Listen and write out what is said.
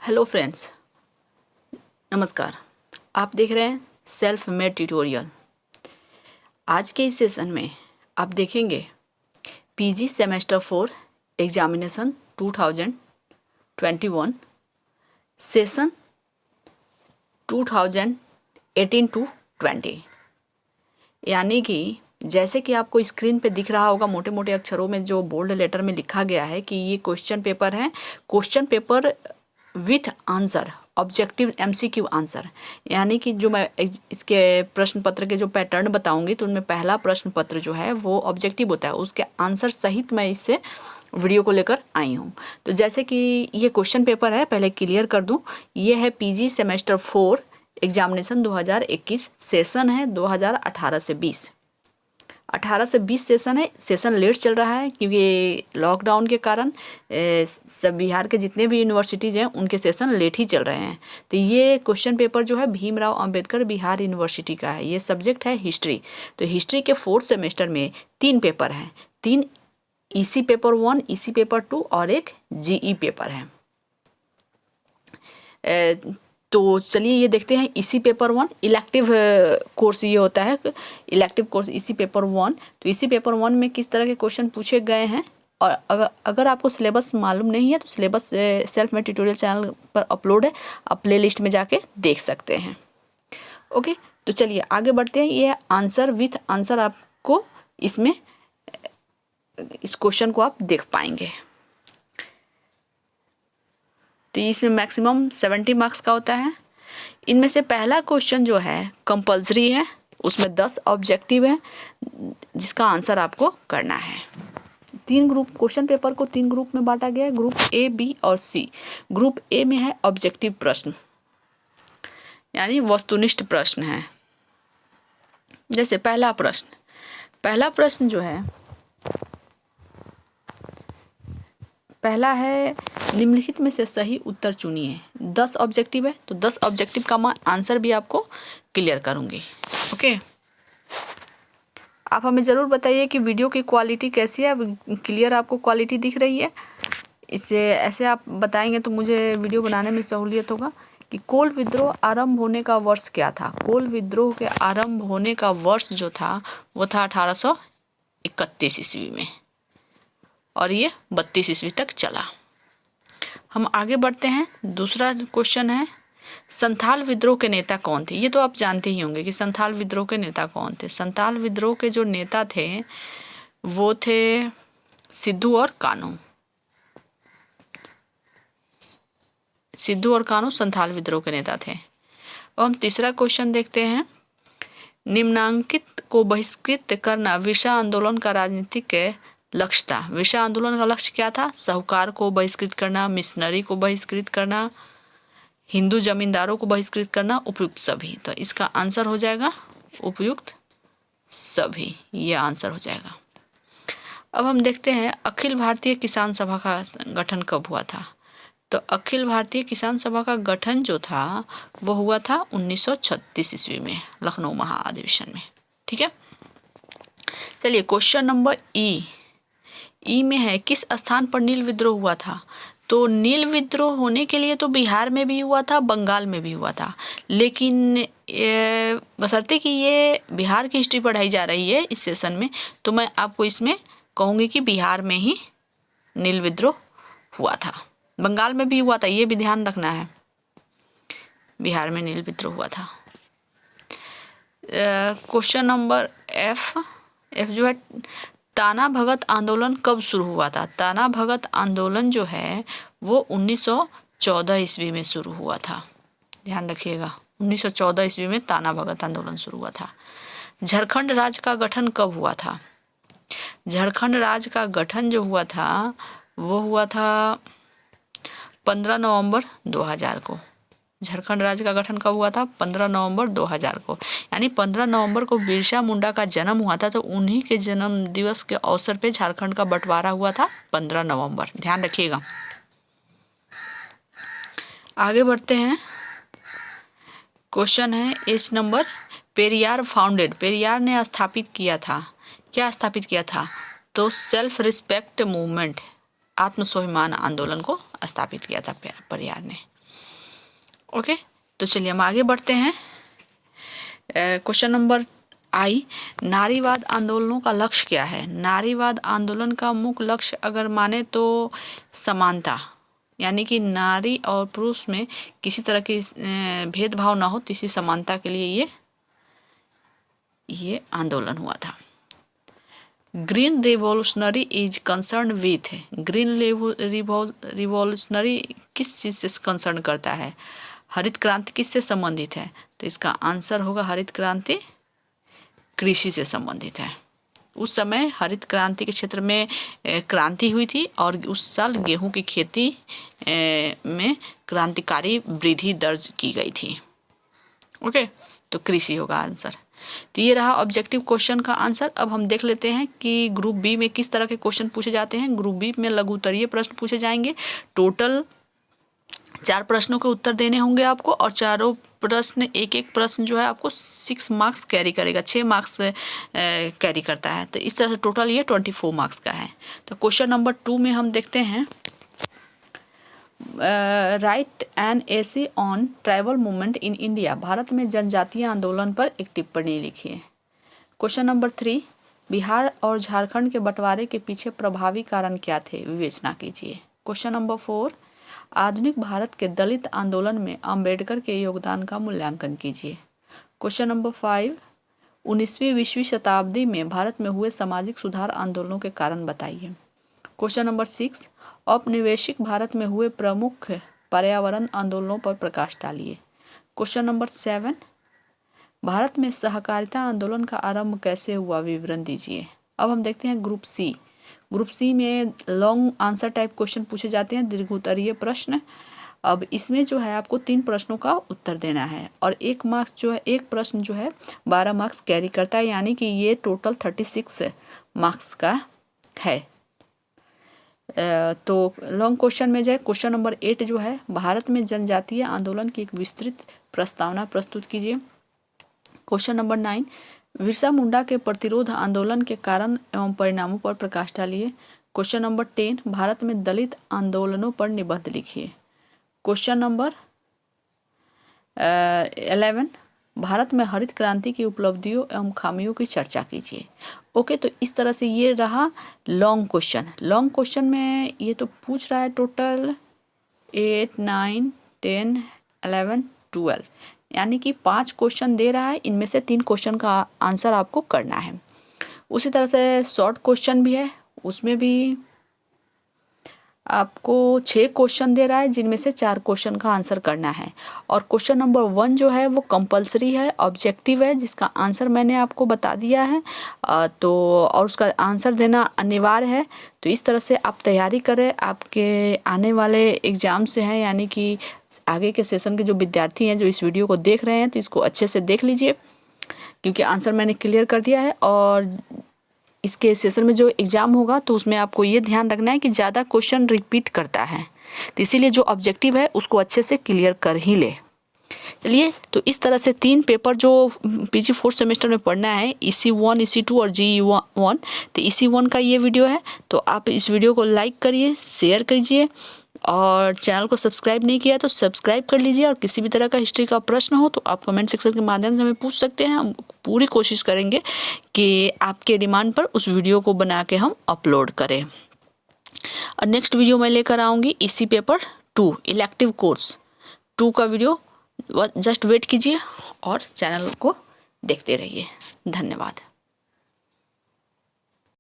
Hello friends, नमस्कार। आप देख रहे हैं सेल्फ मेड ट्यूटोरियल। आज के इस सेशन में आप देखेंगे PG semester 4 examination 2021 session 2018 to 20, यानी कि जैसे कि आपको स्क्रीन पे दिख रहा होगा मोटे मोटे अक्षरों में जो बोल्ड लेटर में लिखा गया है कि ये क्वेश्चन पेपर है। Question paper with answer, objective MCQ answer, यानी कि जो मैं इसके प्रश्न पत्र के जो पैटर्न बताऊंगी तो उनमें पहला प्रश्न पत्र जो है वो ऑब्जेक्टिव होता है, उसके आंसर सहित मैं इससे वीडियो को लेकर आई हूँ। तो जैसे कि ये क्वेश्चन पेपर है, पहले क्लियर कर दूँ, ये है पीजी सेमेस्टर 4 एग्जामिनेशन 2021, सेशन है 2018 से 20। 18 से 20 सेशन है। सेशन लेट चल रहा है क्योंकि लॉकडाउन के कारण सब बिहार के जितने भी यूनिवर्सिटीज़ हैं उनके सेशन लेट ही चल रहे हैं। तो ये क्वेश्चन पेपर जो है भीमराव अंबेडकर बिहार यूनिवर्सिटी का है। ये सब्जेक्ट है हिस्ट्री। तो हिस्ट्री के 4th सेमेस्टर में 3 पेपर हैं, 3 ईसी पेपर 1, ईसी पेपर 2 और एक जीई पेपर है। तो चलिए ये देखते हैं इसी पेपर 1 इलेक्टिव कोर्स ये होता है, इलेक्टिव कोर्स इसी पेपर 1। तो इसी पेपर 1 में किस तरह के क्वेश्चन पूछे गए हैं, और अगर आपको सिलेबस मालूम नहीं है तो syllabus self made tutorial channel पर अपलोड है, आप प्ले लिस्ट में जाके देख सकते हैं। ओके, तो चलिए आगे बढ़ते हैं। ये आंसर विथ आंसर आपको इसमें इस क्वेश्चन को आप देख पाएंगे। तो इसमें मैक्सिमम 70 मार्क्स का होता है। इनमें से पहला क्वेश्चन जो है कंपलसरी है, उसमें 10 ऑब्जेक्टिव है जिसका आंसर आपको करना है। 3 ग्रुप, क्वेश्चन पेपर को 3 ग्रुप में बांटा गया है, ग्रुप ए, बी और सी। ग्रुप ए में है ऑब्जेक्टिव प्रश्न, यानी वस्तुनिष्ठ प्रश्न है। जैसे पहला प्रश्न जो है, पहला है निम्नलिखित में से सही उत्तर चुनिए। 10 ऑब्जेक्टिव है, तो 10 ऑब्जेक्टिव का मैं आंसर भी आपको क्लियर करूंगी। ओके, आप हमें ज़रूर बताइए कि वीडियो की क्वालिटी कैसी है, क्लियर आपको क्वालिटी दिख रही है। इससे ऐसे आप बताएंगे तो मुझे वीडियो बनाने में सहूलियत होगा। कि कोल विद्रोह आरंभ होने का वर्ष क्या था? कोल विद्रोह के आरंभ होने का वर्ष जो था वो था 1831 ईस्वी में, और ये 32 ईस्वी तक चला। हम आगे बढ़ते हैं। दूसरा क्वेश्चन है संथाल विद्रोह के नेता कौन थे? ये तो आप जानते ही होंगे कि संथाल विद्रोह के नेता कौन थे। संथाल विद्रोह के जो नेता थे वो थे सिद्धू और कान्हू। सिद्धू और कान्हू संथाल विद्रोह के नेता थे। अब हम तीसरा क्वेश्चन देखते हैं। निम्नांकित को बहिष्कृत करना विरसा आंदोलन का राजनीतिक लक्ष्य था। विरसा आंदोलन का लक्ष्य क्या था? साहूकार को बहिष्कृत करना, मिशनरी को बहिष्कृत करना, हिंदू जमींदारों को बहिष्कृत करना, उपयुक्त सभी। तो इसका आंसर हो जाएगा उपयुक्त सभी, ये आंसर हो जाएगा। अब हम देखते हैं अखिल भारतीय किसान सभा का गठन कब हुआ था? तो अखिल भारतीय किसान सभा का गठन जो था वो हुआ था 1936 ईस्वी में, लखनऊ महाअधिवेशन में। ठीक है, चलिए क्वेश्चन नंबर ई में है किस स्थान पर नील विद्रोह हुआ था? तो नील विद्रोह होने के लिए तो बिहार में भी हुआ था, बंगाल में भी हुआ था, लेकिन बशर्ते कि ये बिहार की हिस्ट्री पढ़ाई जा रही है इस सेशन में, तो मैं आपको इसमें कहूँगी कि बिहार में ही नील विद्रोह हुआ था। बंगाल में भी हुआ था, ये भी ध्यान रखना है, बिहार में नील विद्रोह हुआ था। क्वेश्चन नंबर एफ जो है ताना भगत आंदोलन कब शुरू हुआ था? ताना भगत आंदोलन जो है वो 1914 ईस्वी में शुरू हुआ था। ध्यान रखिएगा, 1914 ईस्वी में ताना भगत आंदोलन शुरू हुआ था। झारखंड राज्य का गठन कब हुआ था? झारखंड राज्य का गठन जो हुआ था वो हुआ था 15 नवंबर 2000 को। झारखंड राज्य का गठन कब हुआ था? 15 नवंबर 2000 को, यानी 15 नवंबर को बिरसा मुंडा का जन्म हुआ था। तो उन्हीं के जन्म दिवस के अवसर पे झारखंड का बंटवारा हुआ था 15 नवंबर, ध्यान रखिएगा। आगे बढ़ते हैं। क्वेश्चन है H number, Periyar founded, Periyar ने स्थापित किया था, क्या स्थापित किया था? तो सेल्फ रिस्पेक्ट मूवमेंट, आत्मस्वाभिमान आंदोलन को स्थापित किया था पेरियार ने। ओके, तो चलिए हम आगे बढ़ते हैं। क्वेश्चन नंबर आई, नारीवाद आंदोलनों का लक्ष्य क्या है? नारीवाद आंदोलन का मुख्य लक्ष्य अगर माने तो समानता, यानी कि नारी और पुरुष में किसी तरह की भेदभाव ना हो, तो इसी समानता के लिए ये आंदोलन हुआ था। Green revolutionary is concern with, green revolutionary किस चीज़ से कंसर्न करता है? हरित क्रांति किससे संबंधित है? तो इसका आंसर होगा हरित क्रांति कृषि से संबंधित है। उस समय हरित क्रांति के क्षेत्र में क्रांति हुई थी और उस साल गेहूं की खेती में क्रांतिकारी वृद्धि दर्ज की गई थी। ओके, तो कृषि होगा आंसर। तो ये रहा ऑब्जेक्टिव क्वेश्चन का आंसर। अब हम देख लेते हैं कि ग्रुप बी में किस तरह के क्वेश्चन पूछे जाते हैं। ग्रुप बी में लघु उत्तरीय प्रश्न पूछे जाएंगे। टोटल 4 प्रश्नों के उत्तर देने होंगे आपको और चारों प्रश्न, एक एक प्रश्न जो है आपको 6 मार्क्स कैरी करेगा, 6 मार्क्स कैरी करता है। तो इस तरह से टोटल ये 24 मार्क्स का है। तो क्वेश्चन नंबर 2 में हम देखते हैं, right an essay on tribal movement in India, Bharat में जनजातीय आंदोलन पर एक टिप्पणी लिखिए। क्वेश्चन नंबर 3, बिहार और झारखंड के बंटवारे के पीछे प्रभावी कारण क्या थे, विवेचना कीजिए। क्वेश्चन नंबर 4, आधुनिक भारत के दलित आंदोलन में अंबेडकर के योगदान का मूल्यांकन कीजिए। क्वेश्चन नंबर 5, 19वीं शताब्दी में भारत में हुए सामाजिक सुधार आंदोलनों के कारण बताइए। क्वेश्चन नंबर 6, औपनिवेशिक भारत में हुए प्रमुख पर्यावरण आंदोलनों पर प्रकाश डालिए। क्वेश्चन नंबर 7, भारत में सहकारिता आंदोलन का आरंभ कैसे हुआ, विवरण दीजिए। अब हम देखते हैं ग्रुप सी। ग्रुप सी में लॉन्ग आंसर टाइप क्वेश्चन पूछे जाते हैं, दीर्घ उत्तरीय प्रश्न। अब इसमें जो है आपको 3 प्रश्नों का उत्तर देना है और एक प्रश्न जो है 12 मार्क्स कैरी करता है, यानी कि ये टोटल 36 मार्क्स का है। तो लॉन्ग क्वेश्चन में जाए, क्वेश्चन नंबर 8 जो है, भारत में जनजातीय आंदोलन की एक विस्तृत प्रस्तावना प्रस्तुत कीजिए। क्वेश्चन नंबर 9, बिरसा मुंडा के प्रतिरोध आंदोलन के कारण एवं परिणामों पर प्रकाश डालिए। क्वेश्चन नंबर 10, भारत में दलित आंदोलनों पर निबंध लिखिए। क्वेश्चन नंबर 11, भारत में हरित क्रांति की उपलब्धियों एवं खामियों की चर्चा कीजिए। ओके, तो इस तरह से ये रहा लॉन्ग क्वेश्चन। लॉन्ग क्वेश्चन में ये तो पूछ रहा है टोटल 8, 9, 10, 11, 12, यानी कि 5 क्वेश्चन दे रहा है, इनमें से 3 क्वेश्चन का आंसर आपको करना है। उसी तरह से शॉर्ट क्वेश्चन भी है, उसमें भी आपको 6 क्वेश्चन दे रहा है, जिनमें से 4 क्वेश्चन का आंसर करना है। और क्वेश्चन नंबर 1 जो है वो कंपलसरी है, ऑब्जेक्टिव है, जिसका आंसर मैंने आपको बता दिया है। तो और उसका आंसर देना अनिवार्य है। तो इस तरह से आप तैयारी करें, आपके आने वाले एग्ज़ाम से हैं, यानी कि आगे के सेशन के जो विद्यार्थी हैं जो इस वीडियो को देख रहे हैं, तो इसको अच्छे से देख लीजिए, क्योंकि आंसर मैंने क्लियर कर दिया है। और इसके सेशन में जो एग्ज़ाम होगा तो उसमें आपको ये ध्यान रखना है कि ज़्यादा क्वेश्चन रिपीट करता है, तो इसीलिए जो ऑब्जेक्टिव है उसको अच्छे से क्लियर कर ही ले। चलिए, तो इस तरह से 3 पेपर जो पीजी 4th सेमेस्टर में पढ़ना है, EC1, EC2 और GE1, तो EC1 का ये वीडियो है। तो आप इस वीडियो को लाइक करिए, शेयर कीजिए और चैनल को सब्सक्राइब नहीं किया तो सब्सक्राइब कर लीजिए। और किसी भी तरह का हिस्ट्री का प्रश्न हो तो आप कमेंट सेक्शन के माध्यम से हमें पूछ सकते हैं। हम पूरी कोशिश करेंगे कि आपके डिमांड पर उस वीडियो को बना के हम अपलोड करें। और नेक्स्ट वीडियो मैं लेकर आऊँगी इसी पेपर 2 इलेक्टिव कोर्स 2 का वीडियो। जस्ट वेट कीजिए और चैनल को देखते रहिए। धन्यवाद।